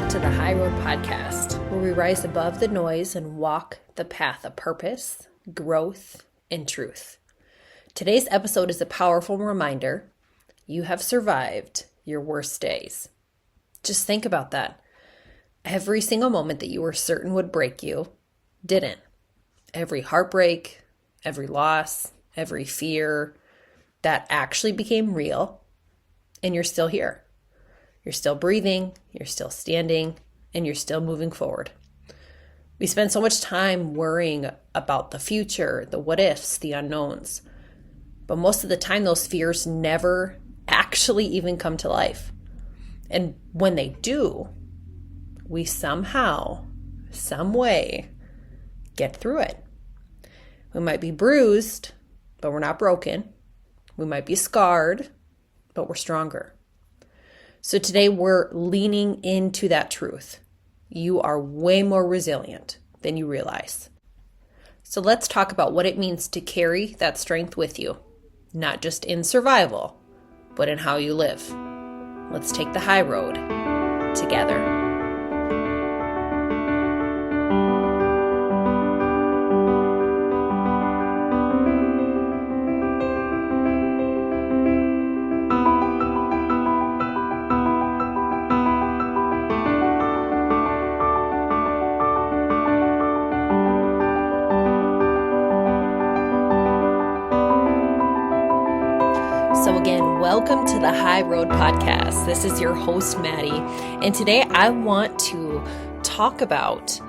back to the High Road Podcast, where we rise above the noise and walk the path of purpose, growth, and truth. Today's episode is a powerful reminder you have survived your worst days. Just think about that. Every single moment that you were certain would break you didn't. Every heartbreak, every loss, every fear, that actually became real, and you're still here. You're still breathing, you're still standing, and you're still moving forward. We spend so much time worrying about the future, the what ifs, the unknowns. But most of the time, those fears never actually even come to life. And when they do, we somehow, some way, get through it. We might be bruised, but we're not broken. We might be scarred, but we're stronger. So today we're leaning into that truth. You are way more resilient than you realize. So let's talk about what it means to carry that strength with you, not just in survival, but in how you live. Let's take the high road together. So again, welcome to the High Road Podcast. This is your host, Maddie. And today I want to talk about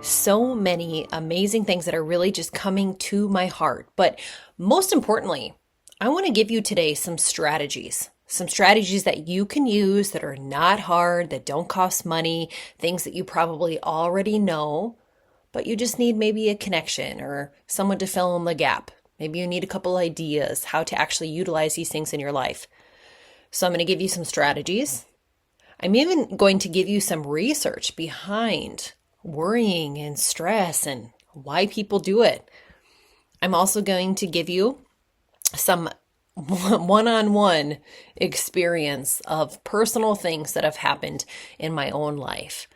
so many amazing things that are really just coming to my heart. But most importantly, I want to give you today some strategies that you can use that are not hard, that don't cost money, things that you probably already know, but you just need maybe a connection or someone to fill in the gap. Maybe you need a couple ideas how to actually utilize these things in your life. So I'm going to give you some strategies. I'm even going to give you some research behind worrying and stress and why people do it. I'm also going to give you some one-on-one experience of personal things that have happened in my own life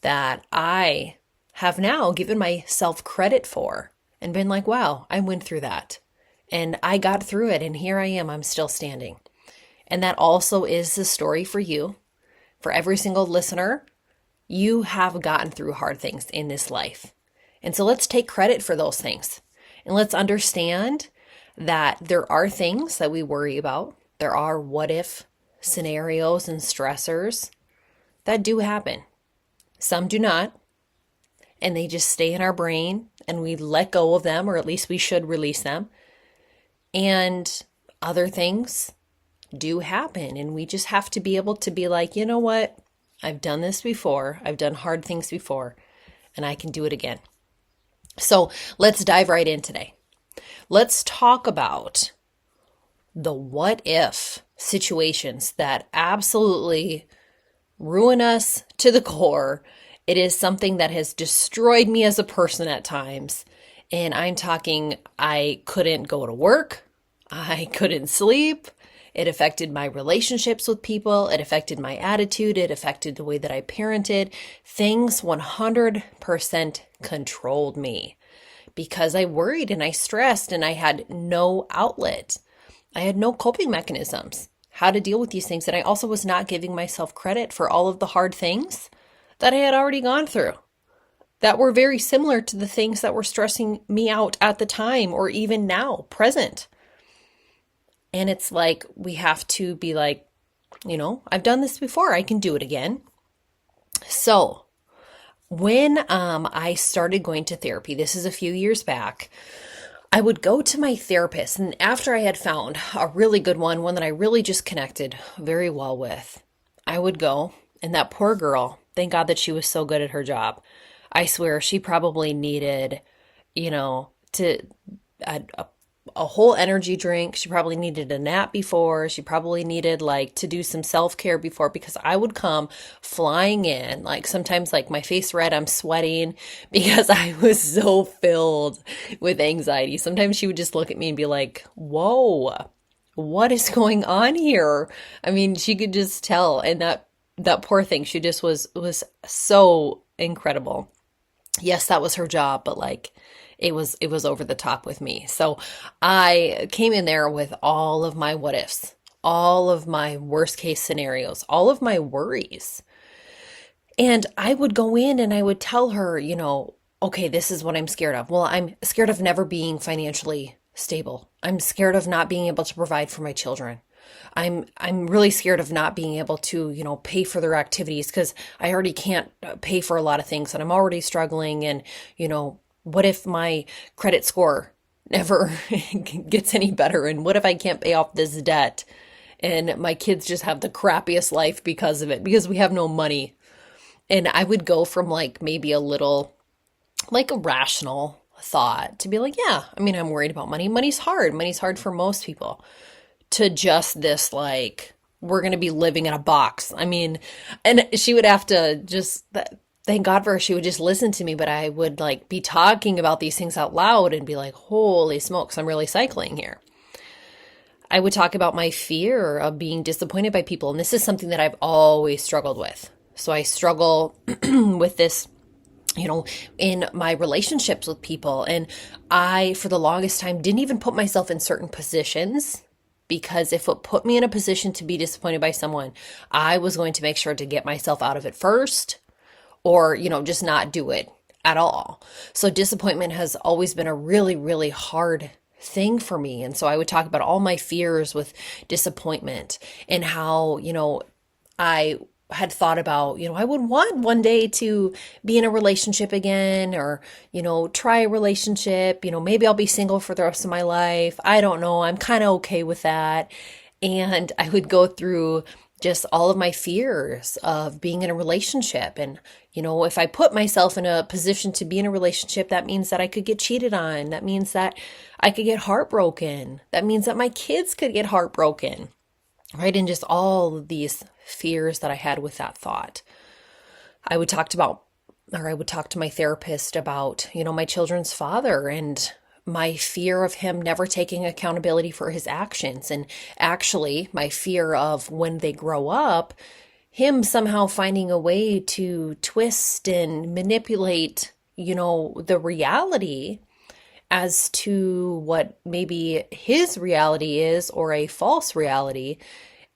that I have now given myself credit for. And been like, wow, I went through that and I got through it. And here I am, I'm still standing. And that also is the story for you. For every single listener, you have gotten through hard things in this life. And so let's take credit for those things. And let's understand that there are things that we worry about. There are what if scenarios and stressors that do happen. Some do not. And they just stay in our brain and we let go of them, or at least we should release them. And other things do happen. And we just have to be able to be like, you know what? I've done this before. I've done hard things before, and I can do it again. So let's dive right in today. Let's talk about the what if situations that absolutely ruin us to the core. It is something that has destroyed me as a person at times. And I'm talking, I couldn't go to work. I couldn't sleep. It affected my relationships with people. It affected my attitude. It affected the way that I parented. Things 100% controlled me because I worried and I stressed and I had no outlet. I had no coping mechanisms, how to deal with these things. And I also was not giving myself credit for all of the hard things that I had already gone through that were very similar to the things that were stressing me out at the time or even now, present. And it's like, we have to be like, I've done this before. I can do it again. So when I started going to therapy, this is a few years back, I would go to my therapist. And after I had found a really good one that I really just connected very well with, I would go, and that poor girl, thank God that she was so good at her job. I swear she probably needed, a whole energy drink. She probably needed a nap before. She probably needed to do some self-care before, because I would come flying in, sometimes my face red, I'm sweating because I was so filled with anxiety. Sometimes she would just look at me and be like, whoa, what is going on here? I mean, she could just tell. And that that poor thing, she just was so incredible. Yes, that was her job, but like it was over the top with me. So I came in there with all of my what ifs, all of my worst case scenarios, all of my worries. And I would go in and I would tell her, okay, this is what I'm scared of. Well, I'm scared of never being financially stable. I'm scared of not being able to provide for my children. I'm really scared of not being able to, pay for their activities because I already can't pay for a lot of things and I'm already struggling. And, what if my credit score never gets any better? And what if I can't pay off this debt and my kids just have the crappiest life because of it, because we have no money? And I would go from like maybe a little like a rational thought to be like, yeah, I mean, I'm worried about money. Money's hard. Money's hard for most people, to just this like, we're going to be living in a box. I mean, and she would have to just, thank God for her, she would just listen to me, but I would like be talking about these things out loud and be like, holy smokes, I'm really cycling here. I would talk about my fear of being disappointed by people. And this is something that I've always struggled with. So I struggle with this, in my relationships with people. And I, for the longest time, didn't even put myself in certain positions, because if it put me in a position to be disappointed by someone, I was going to make sure to get myself out of it first, or, just not do it at all. So disappointment has always been a really, really hard thing for me. And so I would talk about all my fears with disappointment and how, I had thought about, I would want one day to be in a relationship again, or, try a relationship, maybe I'll be single for the rest of my life. I don't know. I'm kind of okay with that. And I would go through just all of my fears of being in a relationship. And, if I put myself in a position to be in a relationship, that means that I could get cheated on. That means that I could get heartbroken. That means that my kids could get heartbroken. Right? And just all of these fears that I had with that thought. I would talk to my therapist about, my children's father and my fear of him never taking accountability for his actions. And actually my fear of when they grow up, him somehow finding a way to twist and manipulate, the reality as to what maybe his reality is, or a false reality,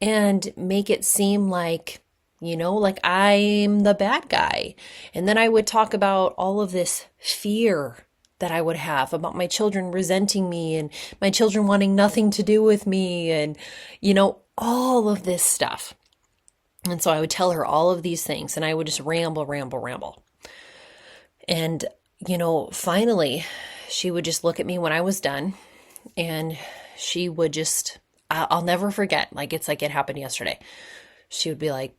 and make it seem like, like I'm the bad guy. And then I would talk about all of this fear that I would have about my children resenting me and my children wanting nothing to do with me, and, all of this stuff. And so I would tell her all of these things, and I would just ramble. And, finally, she would just look at me when I was done, and she would just, I'll never forget, like it's like it happened yesterday. She would be like,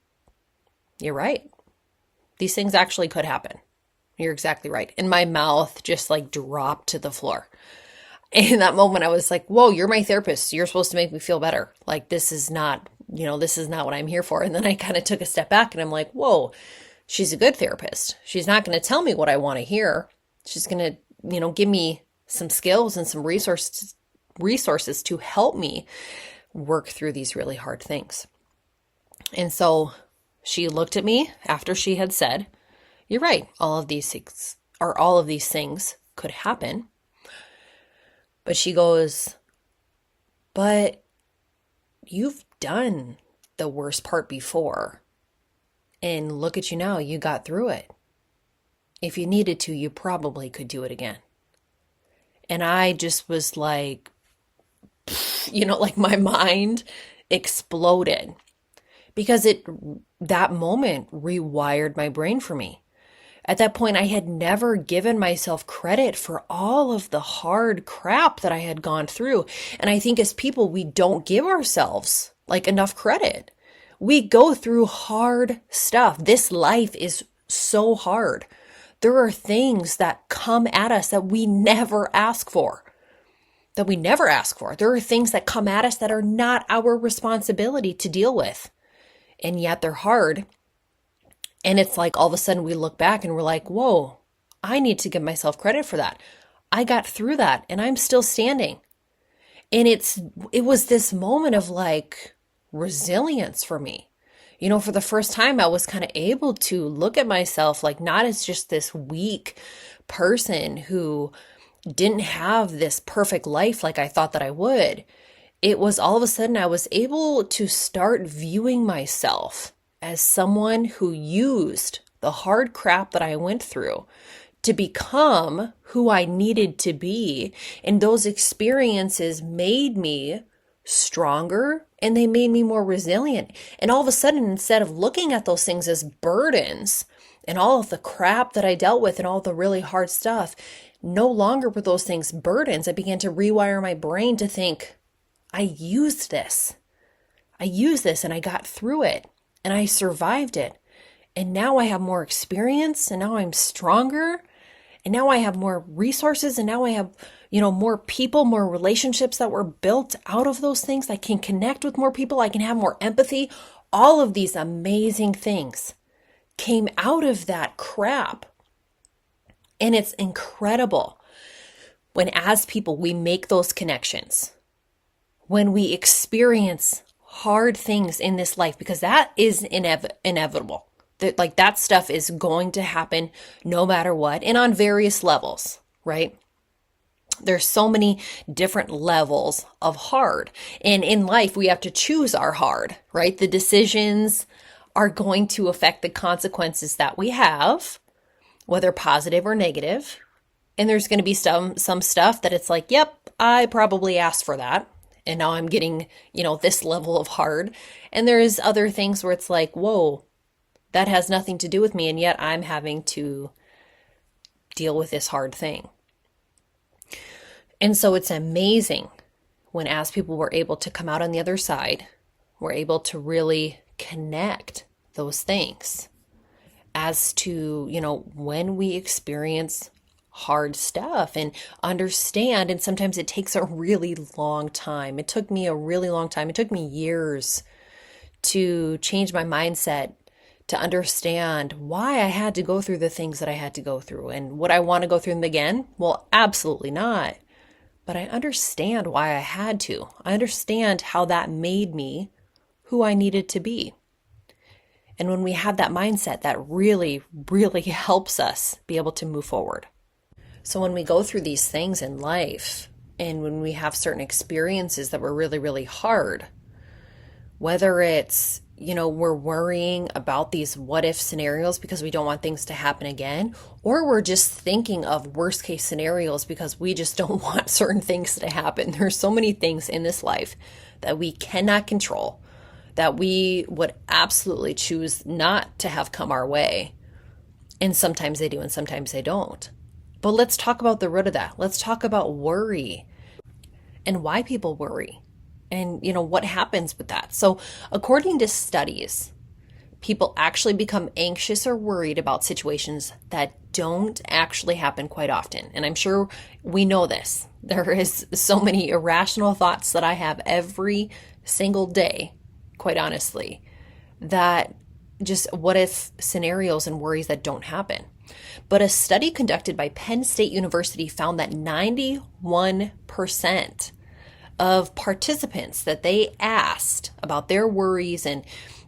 you're right. These things actually could happen. You're exactly right. And my mouth just like dropped to the floor. And in that moment, I was like, whoa, you're my therapist. You're supposed to make me feel better. Like, this is not what I'm here for. And then I kind of took a step back and I'm like, whoa, she's a good therapist. She's not going to tell me what I want to hear. She's going to, give me some skills and some resources to help me work through these really hard things. And so she looked at me after she had said, you're right. All of these things could happen. But she goes, but you've done the worst part before. And look at you now, you got through it. If you needed to, you probably could do it again. And I just was like, like my mind exploded, because that moment rewired my brain for me. At that point, I had never given myself credit for all of the hard crap that I had gone through. And I think as people, we don't give ourselves like enough credit. We go through hard stuff. This life is so hard. There are things that come at us that we never ask for. There are things that come at us that are not our responsibility to deal with. And yet they're hard. And it's like all of a sudden we look back and we're like, whoa, I need to give myself credit for that. I got through that and I'm still standing. And it was this moment of like resilience for me. For the first time, I was kind of able to look at myself like not as just this weak person who didn't have this perfect life like I thought that I would. It was all of a sudden I was able to start viewing myself as someone who used the hard crap that I went through to become who I needed to be. And those experiences made me stronger and they made me more resilient. And all of a sudden, instead of looking at those things as burdens and all of the crap that I dealt with and all the really hard stuff, no longer were those things burdens. I began to rewire my brain to think, I used this and I got through it and I survived it. And now I have more experience and now I'm stronger and now I have more resources and now I have, more people, more relationships that were built out of those things. I can connect with more people. I can have more empathy. All of these amazing things came out of that crap. And it's incredible when as people, we make those connections, when we experience hard things in this life, because that is inevitable. That stuff is going to happen no matter what and on various levels, right? There's so many different levels of hard. And in life, we have to choose our hard, right? The decisions are going to affect the consequences that we have, whether positive or negative. And there's going to be some stuff that it's like, yep, I probably asked for that. And now I'm getting, this level of hard. And there's other things where it's like, whoa, that has nothing to do with me. And yet I'm having to deal with this hard thing. And so it's amazing when as people were able to come out on the other side, we're able to really connect those things as to, when we experience hard stuff and understand. And sometimes it takes a really long time. It took me a really long time. It took me years to change my mindset, to understand why I had to go through the things that I had to go through. And would I want to go through them again? Well, absolutely not. But I understand why I had to. I understand how that made me who I needed to be. And when we have that mindset, that really, really helps us be able to move forward. So when we go through these things in life, and when we have certain experiences that were really, really hard, whether it's, we're worrying about these what if scenarios because we don't want things to happen again, or we're just thinking of worst case scenarios because we just don't want certain things to happen. There's so many things in this life that we cannot control, that we would absolutely choose not to have come our way. And sometimes they do and sometimes they don't. But let's talk about the root of that. Let's talk about worry and why people worry and, what happens with that. So according to studies, people actually become anxious or worried about situations that don't actually happen quite often. And I'm sure we know this. There is so many irrational thoughts that I have every single day, quite honestly, that just what if scenarios and worries that don't happen. But a study conducted by Penn State University found that 91% of participants that they asked about their worries and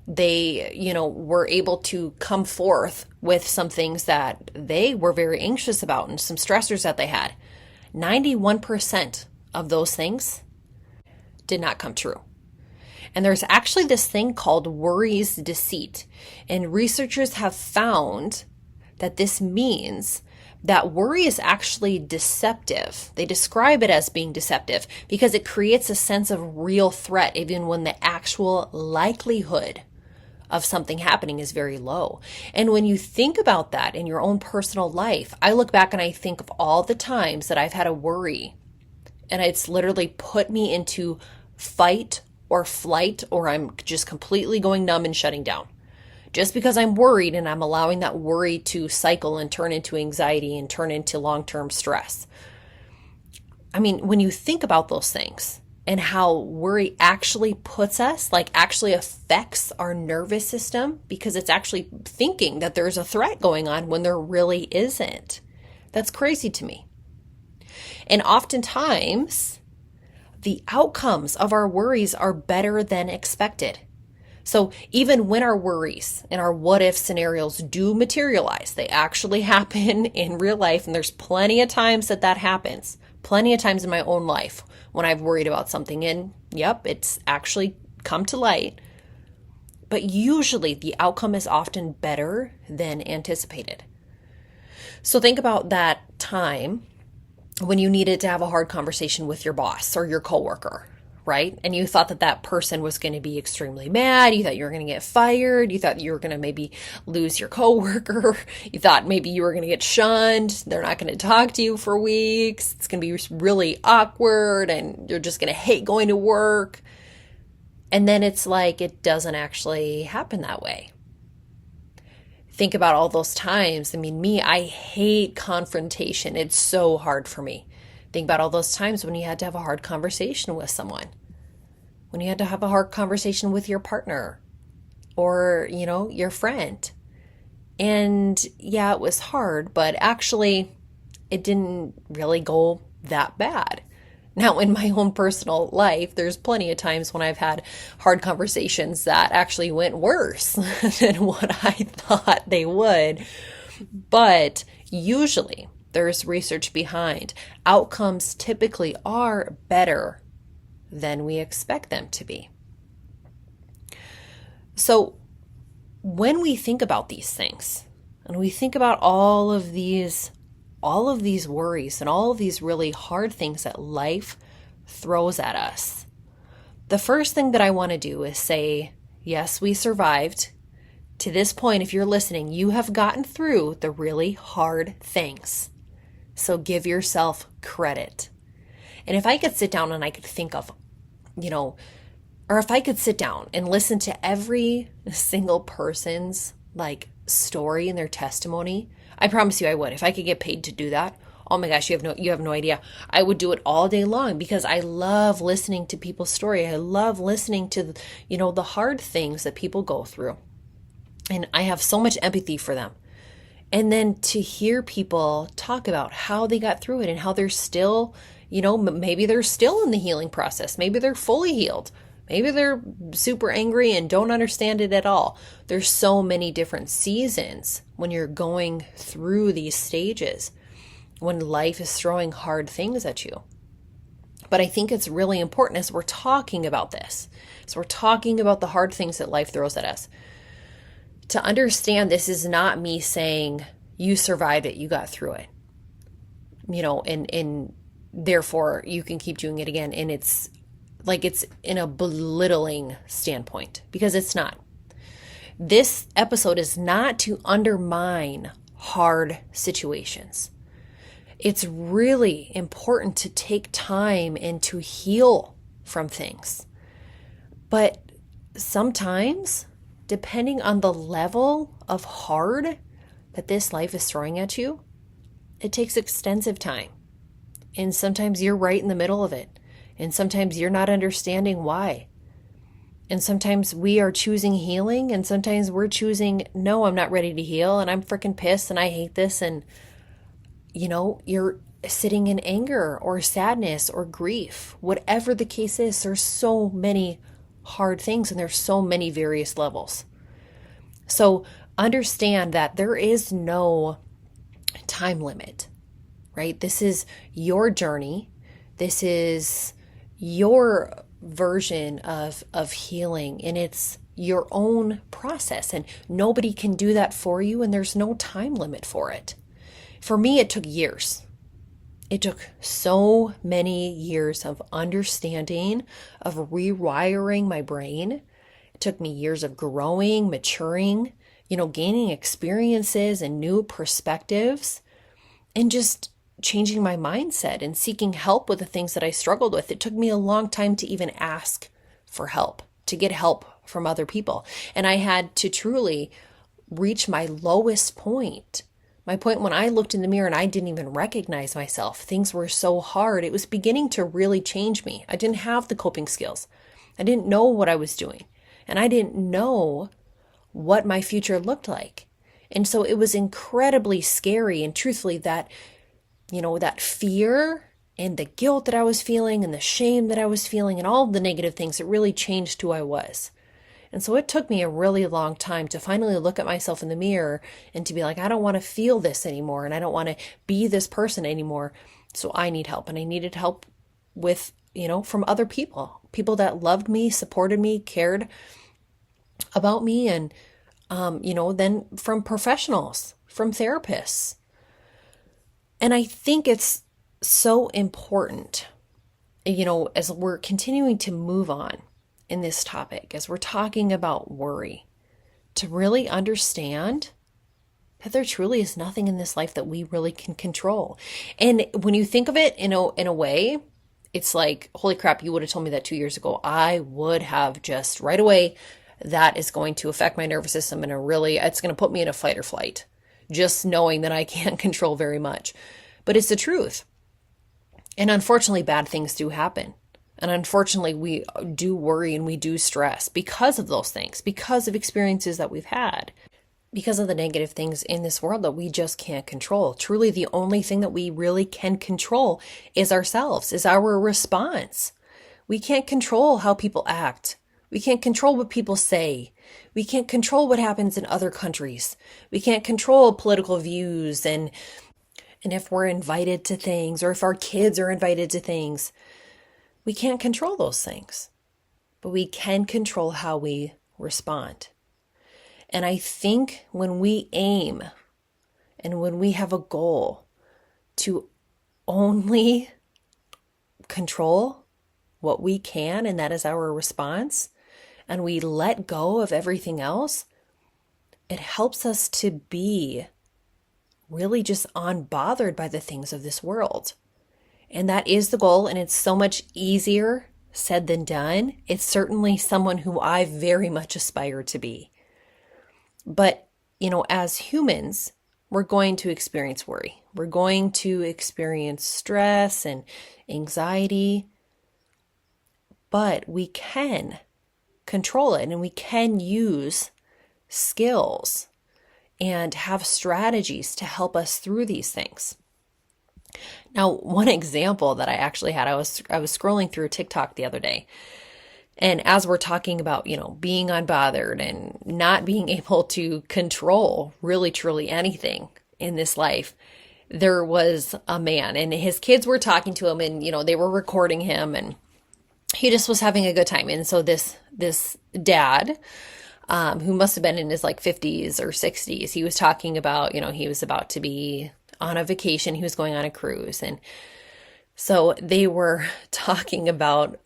they, were able to come forth with some things that they were very anxious about and some stressors that they had. 91% of those things did not come true. And there's actually this thing called worry's deceit. And researchers have found that this means that worry is actually deceptive. They describe it as being deceptive because it creates a sense of real threat even when the actual likelihood of something happening is very low. And when you think about that in your own personal life, I look back and I think of all the times that I've had a worry and it's literally put me into fight or flight, or I'm just completely going numb and shutting down. Just because I'm worried and I'm allowing that worry to cycle and turn into anxiety and turn into long-term stress. I mean, when you think about those things and how worry actually puts us, actually affects our nervous system because it's actually thinking that there's a threat going on when there really isn't. That's crazy to me. And oftentimes, the outcomes of our worries are better than expected. So even when our worries and our what if scenarios do materialize, they actually happen in real life. And there's plenty of times that happens, plenty of times in my own life when I've worried about something and yep, it's actually come to light. But usually the outcome is often better than anticipated. So think about that time when you needed to have a hard conversation with your boss or your coworker, right? And you thought that person was going to be extremely mad. You thought you were going to get fired. You thought you were going to maybe lose your coworker. You thought maybe you were going to get shunned. They're not going to talk to you for weeks. It's going to be really awkward and you're just going to hate going to work. And then it's like it doesn't actually happen that way. Think about all those times. I mean, I hate confrontation. It's so hard for me. Think about all those times when you had to have a hard conversation with someone, when you had to have a hard conversation with your partner or, your friend. And yeah, it was hard, but actually it didn't really go that bad. Now, in my own personal life, there's plenty of times when I've had hard conversations that actually went worse than what I thought they would. But usually there's research behind. Outcomes typically are better than we expect them to be. So when we think about these things and we think about all of these worries and all of these really hard things that life throws at us, the first thing that I want to do is say, yes, we survived. To this point, if you're listening, you have gotten through the really hard things. So give yourself credit. And if I could sit down and I could think of, or if I could sit down and listen to every single person's story and their testimony, I promise you I would. If I could get paid to do that, oh my gosh, you have no idea. I would do it all day long because I love listening to people's story. I love listening to, the hard things that people go through. And I have so much empathy for them. And then to hear people talk about how they got through it and how they're still, maybe they're still in the healing process. Maybe they're fully healed. Maybe they're super angry and don't understand it at all. There's so many different seasons when you're going through these stages, when life is throwing hard things at you. But I think it's really important as we're talking about this, so we're talking about the hard things that life throws at us, to understand this is not me saying you survived it, you got through it, and therefore you can keep doing it again. And it's in a belittling standpoint, because it's not. This episode is not to undermine hard situations. It's really important to take time and to heal from things. But sometimes, depending on the level of hard that this life is throwing at you, it takes extensive time. And sometimes you're right in the middle of it. And sometimes you're not understanding why. And sometimes we are choosing healing, and sometimes we're choosing, no, I'm not ready to heal, and I'm freaking pissed, and I hate this. And, you're sitting in anger or sadness or grief. Whatever the case is, there's so many hard things, and there's so many various levels. So understand that there is no time limit, right? This is your journey. This is your version of healing, and it's your own process, and nobody can do that for you, and there's no time limit for it. For me, it took years. It took so many years of understanding, of rewiring my brain. It took me years of growing, maturing, gaining experiences and new perspectives, and just changing my mindset and seeking help with the things that I struggled with. It took me a long time to even ask for help, to get help from other people. And I had to truly reach my lowest point. My point when I looked in the mirror and I didn't even recognize myself. Things were so hard. It was beginning to really change me. I didn't have the coping skills. I didn't know what I was doing. And I didn't know what my future looked like. And so it was incredibly scary. And truthfully, that fear and the guilt that I was feeling and the shame that I was feeling and all the negative things, it really changed who I was. And so it took me a really long time to finally look at myself in the mirror and to be like, I don't want to feel this anymore. And I don't want to be this person anymore. So I need help. And I needed help with, from other people, people that loved me, supported me, cared about me. And, then from professionals, from therapists. And I think it's so important, as we're continuing to move on in this topic, as we're talking about worry, to really understand that there truly is nothing in this life that we really can control. And when you think of it in a way, it's like, holy crap, you would have told me that 2 years ago. I would have just right away, that is going to affect my nervous system it's going to put me in a fight or flight, just knowing that I can't control very much. But it's the truth. And unfortunately, bad things do happen. And unfortunately, we do worry and we do stress because of those things, because of experiences that we've had, because of the negative things in this world that we just can't control. Truly, the only thing that we really can control is ourselves, is our response. We can't control how people act. We can't control what people say. We can't control what happens in other countries. We can't control political views and if we're invited to things or if our kids are invited to things. We can't control those things, but we can control how we respond. And I think when we aim and when we have a goal to only control what we can, and that is our response, and we let go of everything else, it helps us to be really just unbothered by the things of this world. And that is the goal, and it's so much easier said than done. It's certainly someone who I very much aspire to be. But, as humans, we're going to experience worry. We're going to experience stress and anxiety. But we can control it, and we can use skills and have strategies to help us through these things. Now, one example that I actually had, I was scrolling through TikTok the other day. And as we're talking about, being unbothered and not being able to control really, truly anything in this life, there was a man and his kids were talking to him and, they were recording him and he just was having a good time. And so this dad, who must have been in his 50s or 60s, he was talking about, he was about to be on a vacation. He was going on a cruise. And so they were talking about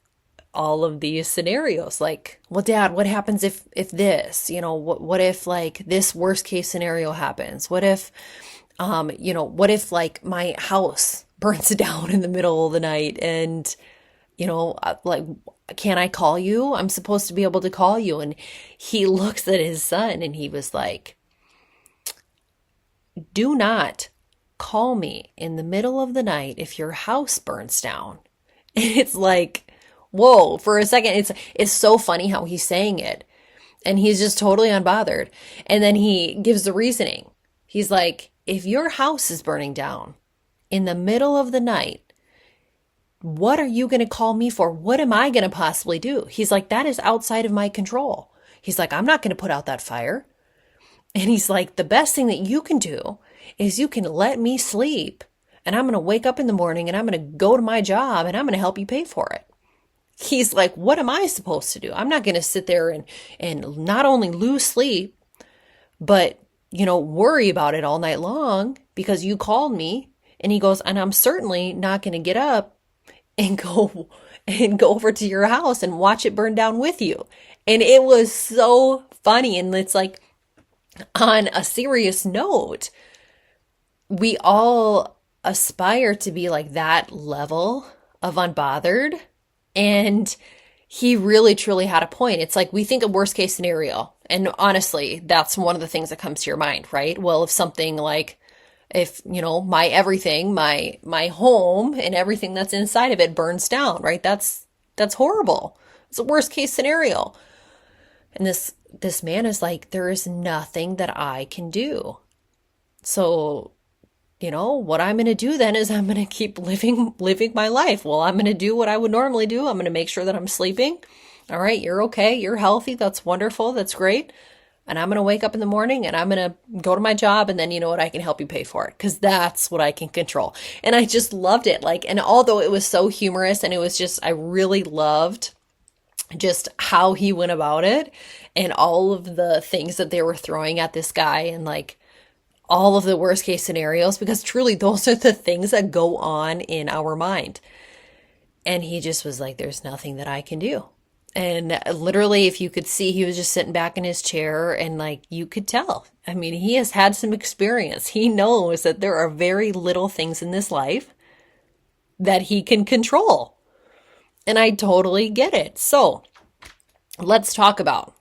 all of these scenarios like, well, Dad, what happens if this, what if this worst case scenario happens? What if, what if my house burns down in the middle of the night and, can I call you? I'm supposed to be able to call you. And he looks at his son and he was like, do not call me in the middle of the night if your house burns down. And it's like, whoa, for a second, it's so funny how he's saying it. And he's just totally unbothered. And then he gives the reasoning. He's like, if your house is burning down in the middle of the night, what are you going to call me for? What am I going to possibly do? He's like, that is outside of my control. He's like, I'm not going to put out that fire. And he's like, the best thing that you can do is you can let me sleep and I'm going to wake up in the morning and I'm going to go to my job and I'm going to help you pay for it. He's like, what am I supposed to do? I'm not going to sit there and not only lose sleep, but, worry about it all night long because you called me. And he goes, and I'm certainly not going to get up and go over to your house and watch it burn down with you. And it was so funny. And it's like, on a serious note, we all aspire to be like that level of unbothered. And he really, truly had a point. It's like we think of worst case scenario. And honestly, that's one of the things that comes to your mind, right? Well, if something if, my everything, my home and everything that's inside of it burns down, right? That's horrible. It's a worst case scenario. And this man is like, there is nothing that I can do. So, what I'm going to do then is I'm going to keep living my life. Well, I'm going to do what I would normally do. I'm going to make sure that I'm sleeping. All right, you're okay. You're healthy. That's wonderful. That's great. And I'm going to wake up in the morning and I'm going to go to my job. And then you know what? I can help you pay for it because that's what I can control. And I just loved it. Like, and although it was so humorous and it was just, I really loved just how he went about it and all of the things that they were throwing at this guy and like all of the worst case scenarios, because truly those are the things that go on in our mind. And he just was like, there's nothing that I can do. And literally, if you could see, he was just sitting back in his chair and like you could tell. I mean, he has had some experience. He knows that there are very little things in this life that he can control. And I totally get it. So let's talk about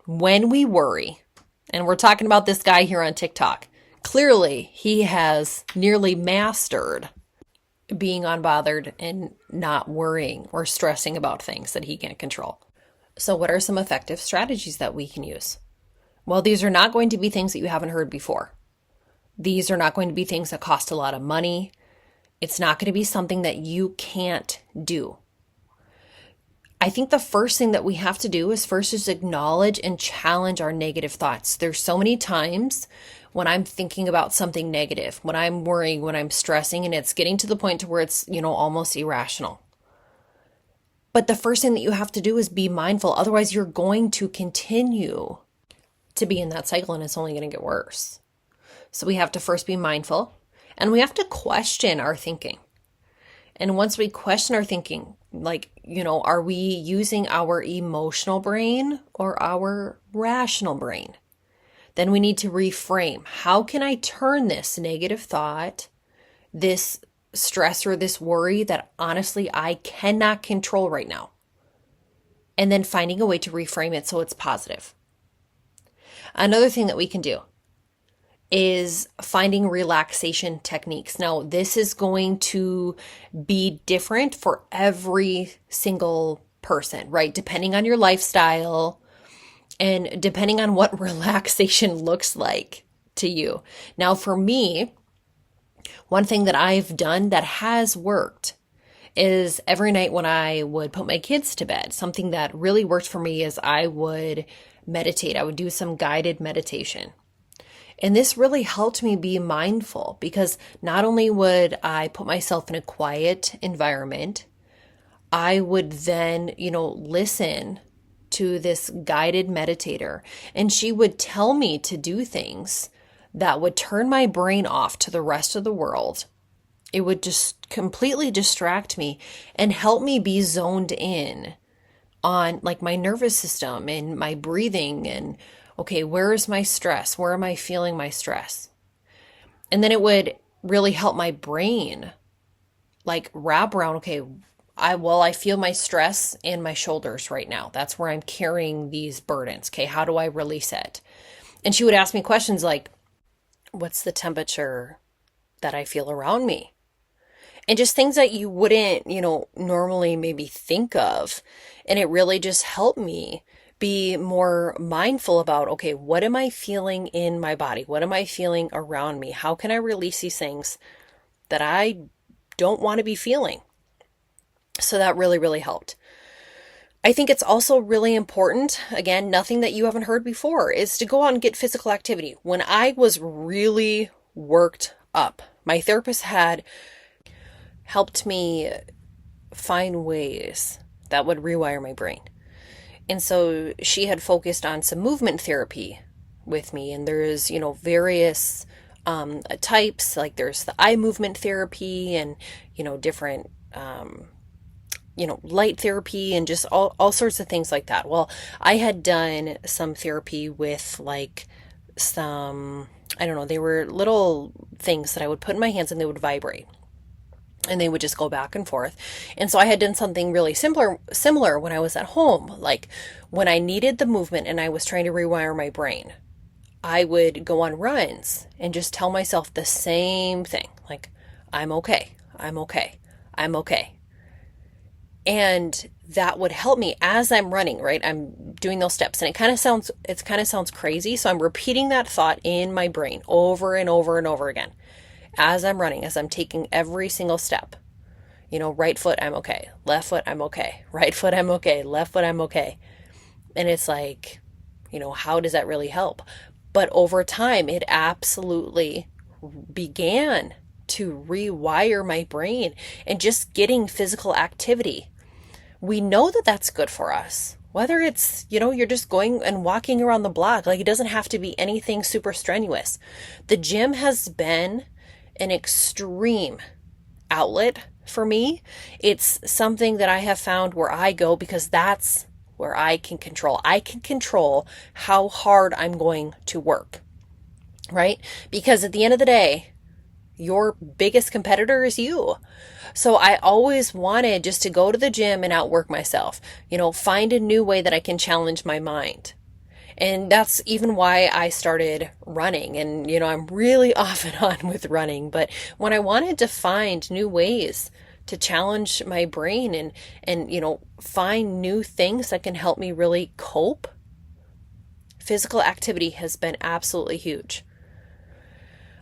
when we worry. And we're talking about this guy here on TikTok. Clearly, he has nearly mastered being unbothered and not worrying or stressing about things that he can't control. So what are some effective strategies that we can use? Well, these are not going to be things that you haven't heard before. These are not going to be things that cost a lot of money. It's not going to be something that you can't do. I think the first thing that we have to do is first just acknowledge and challenge our negative thoughts. There's so many times when I'm thinking about something negative, when I'm worrying, when I'm stressing, and it's getting to the point to where it's, almost irrational. But the first thing that you have to do is be mindful. Otherwise, you're going to continue to be in that cycle and it's only going to get worse. So we have to first be mindful and we have to question our thinking. And once we question our thinking, are we using our emotional brain or our rational brain? Then we need to reframe. How can I turn this negative thought, this stress or this worry that honestly I cannot control right now? And then finding a way to reframe it so it's positive. Another thing that we can do is finding relaxation techniques. Now, this is going to be different for every single person, right? Depending on your lifestyle and depending on what relaxation looks like to you. Now, for me, one thing that I've done that has worked is every night when I would put my kids to bed, something that really worked for me is I would meditate. I would do some guided meditation. And this really helped me be mindful because not only would I put myself in a quiet environment, I would then, listen to this guided meditator, and she would tell me to do things that would turn my brain off to the rest of the world. It would just completely distract me and help me be zoned in on like my nervous system and my breathing and okay, where is my stress? Where am I feeling my stress? And then it would really help my brain like wrap around, okay, I feel my stress in my shoulders right now. That's where I'm carrying these burdens. Okay, how do I release it? And she would ask me questions like, what's the temperature that I feel around me? And just things that you wouldn't, normally maybe think of. And it really just helped me be more mindful about, okay, what am I feeling in my body? What am I feeling around me? How can I release these things that I don't want to be feeling? So that really, really helped. I think it's also really important, again, nothing that you haven't heard before, is to go out and get physical activity. When I was really worked up, my therapist had helped me find ways that would rewire my brain. And so she had focused on some movement therapy with me. And there's, various types, like there's the eye movement therapy and, different, light therapy and just all sorts of things like that. Well, I had done some therapy with like some, they were little things that I would put in my hands and they would vibrate. And they would just go back and forth. And so I had done something really similar when I was at home. Like when I needed the movement and I was trying to rewire my brain, I would go on runs and just tell myself the same thing. Like, I'm okay. I'm okay. I'm okay. And that would help me as I'm running, right? I'm doing those steps and it kind of sounds crazy. So I'm repeating that thought in my brain over and over and over again. As I'm running, as I'm taking every single step, Right foot, I'm okay. Left foot, I'm okay. Right foot, I'm okay. Left foot, I'm okay. And it's like, how does that really help? But over time, it absolutely began to rewire my brain, and just getting physical activity. We know that that's good for us. Whether it's, you're just going and walking around the block, like it doesn't have to be anything super strenuous. The gym has been an extreme outlet for me. It's something that I have found where I go because that's where I can control. I can control how hard I'm going to work, right? Because at the end of the day, your biggest competitor is you. So I always wanted just to go to the gym and outwork myself, find a new way that I can challenge my mind. And that's even why I started running. And, I'm really off and on with running. But when I wanted to find new ways to challenge my brain and find new things that can help me really cope, physical activity has been absolutely huge.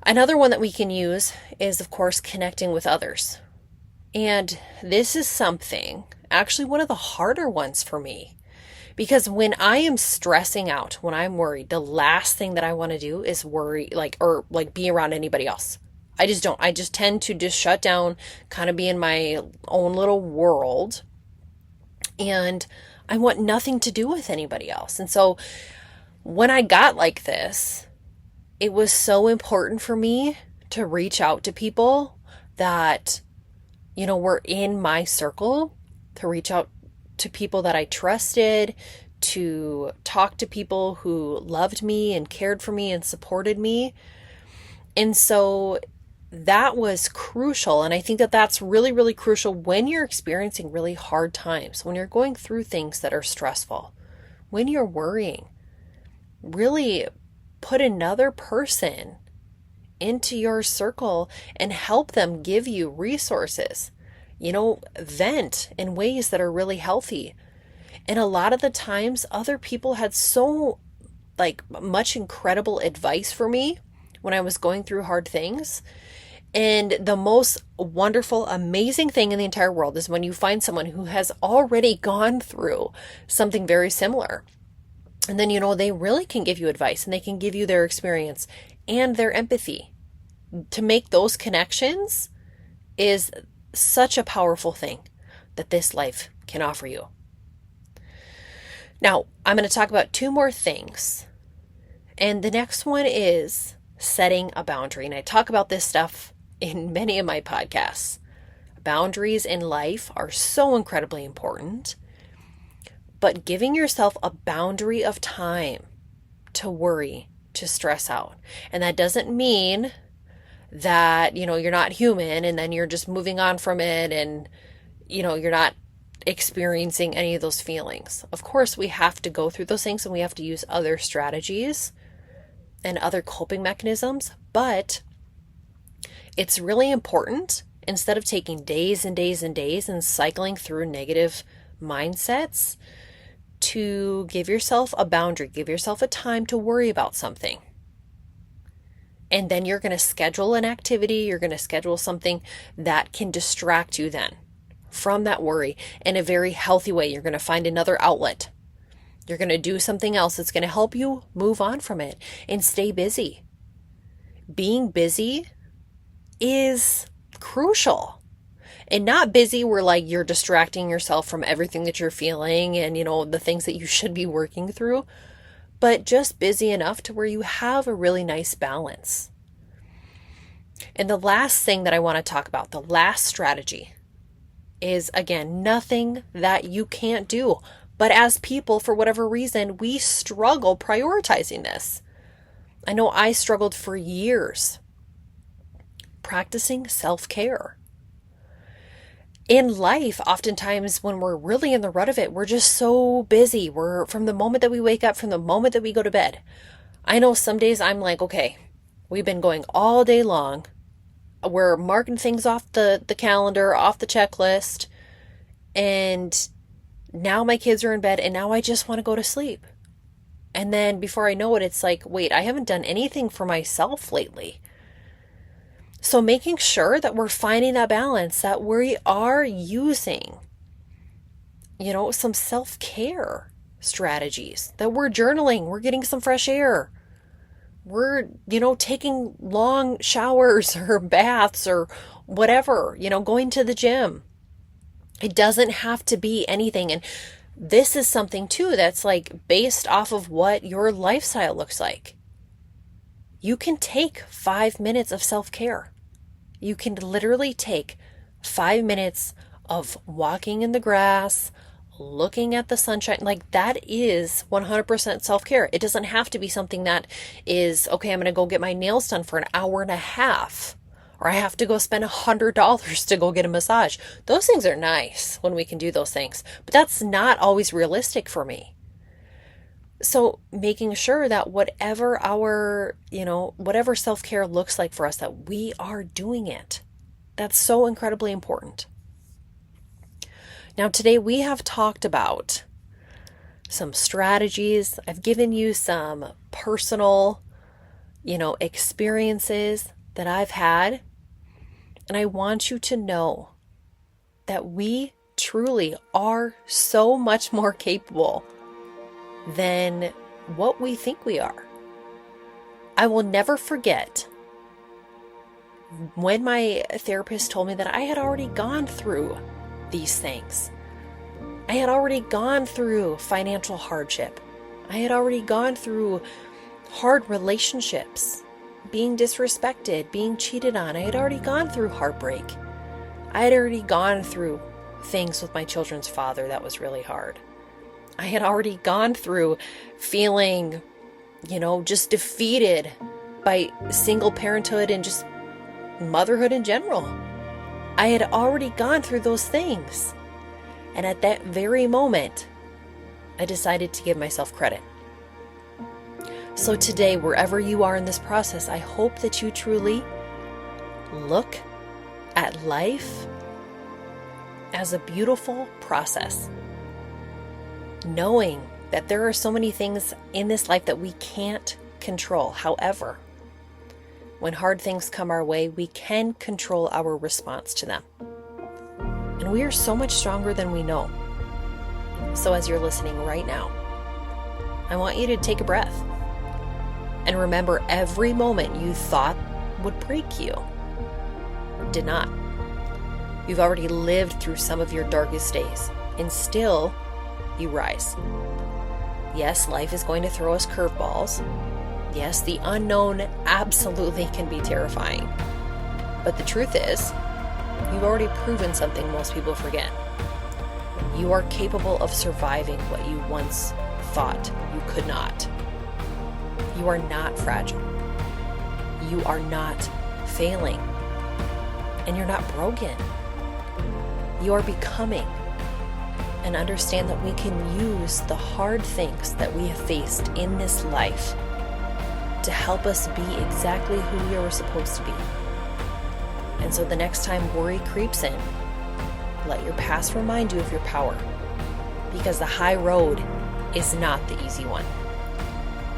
Another one that we can use is, of course, connecting with others. And this is something, actually one of the harder ones for me. Because when I am stressing out, when I'm worried, the last thing that I want to do is worry, or be around anybody else. I just don't. I just tend to just shut down, kind of be in my own little world. And I want nothing to do with anybody else. And so when I got like this, it was so important for me to reach out to people that, were in my circle, to reach out to people that I trusted, to talk to people who loved me and cared for me and supported me. And so that was crucial. And I think that that's really, really crucial when you're experiencing really hard times, when you're going through things that are stressful, when you're worrying. Really put another person into your circle and help them, give you resources, vent in ways that are really healthy. And a lot of the times other people had so much incredible advice for me when I was going through hard things. And the most wonderful, amazing thing in the entire world is when you find someone who has already gone through something very similar. And then, they really can give you advice, and they can give you their experience and their empathy. To make those connections is such a powerful thing that this life can offer you. Now, I'm going to talk about two more things. And the next one is setting a boundary. And I talk about this stuff in many of my podcasts. Boundaries in life are so incredibly important. But giving yourself a boundary of time to worry, to stress out. And that doesn't mean that, you're not human and then you're just moving on from it and, you're not experiencing any of those feelings. Of course, we have to go through those things and we have to use other strategies and other coping mechanisms. But it's really important, instead of taking days and days and days and cycling through negative mindsets, to give yourself a boundary, give yourself a time to worry about something. And then you're going to schedule an activity, you're going to schedule something that can distract you then from that worry in a very healthy way. You're going to find another outlet. You're going to do something else that's going to help you move on from it and stay busy. Being busy is crucial. And not busy where you're distracting yourself from everything that you're feeling and, the things that you should be working through, but just busy enough to where you have a really nice balance. And the last thing that I want to talk about, the last strategy, is, again, nothing that you can't do. But as people, for whatever reason, we struggle prioritizing this. I know I struggled for years practicing self-care. In life, oftentimes when we're really in the rut of it, we're just so busy. We're from the moment that we wake up, from the moment that we go to bed. I know some days I'm like, okay, we've been going all day long. We're marking things off the calendar, off the checklist. And now my kids are in bed and now I just want to go to sleep. And then before I know it, it's like, wait, I haven't done anything for myself lately. So making sure that we're finding that balance, that we are using, some self-care strategies, that we're journaling, we're getting some fresh air, we're, taking long showers or baths or whatever, going to the gym. It doesn't have to be anything. And this is something too that's like based off of what your lifestyle looks like. You can take 5 minutes of self-care. You can literally take 5 minutes of walking in the grass, looking at the sunshine. Like that is 100% self-care. It doesn't have to be something that is, okay, I'm going to go get my nails done for an hour and a half, or I have to go spend $100 to go get a massage. Those things are nice when we can do those things, but that's not always realistic for me. So making sure that whatever whatever self-care looks like for us, that we are doing it. That's so incredibly important. Now, today we have talked about some strategies. I've given you some personal, experiences that I've had. And I want you to know that we truly are so much more capable than what we think we are. I will never forget when my therapist told me that I had already gone through these things. I had already gone through financial hardship. I had already gone through hard relationships, being disrespected, being cheated on. I had already gone through heartbreak. I had already gone through things with my children's father that was really hard. I had already gone through feeling, just defeated by single parenthood and just motherhood in general. I had already gone through those things. And at that very moment, I decided to give myself credit. So today, wherever you are in this process, I hope that you truly look at life as a beautiful process, knowing that there are so many things in this life that we can't control. However, when hard things come our way, we can control our response to them. And we are so much stronger than we know. So as you're listening right now, I want you to take a breath and remember every moment you thought would break you did not. You've already lived through some of your darkest days, and still you rise. Yes, life is going to throw us curveballs. Yes, the unknown absolutely can be terrifying. But the truth is, you've already proven something most people forget. You are capable of surviving what you once thought you could not. You are not fragile. You are not failing. And you're not broken. You are becoming. And understand that we can use the hard things that we have faced in this life to help us be exactly who we are supposed to be. And so the next time worry creeps in, let your past remind you of your power. Because the high road is not the easy one,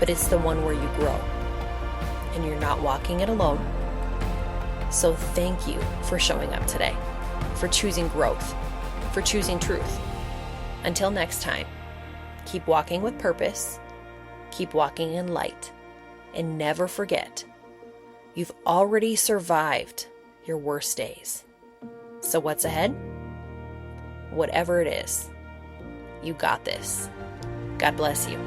but it's the one where you grow. And you're not walking it alone. So thank you for showing up today, for choosing growth, for choosing truth. Until next time, keep walking with purpose, keep walking in light, and never forget, you've already survived your worst days. So what's ahead? Whatever it is, you got this. God bless you.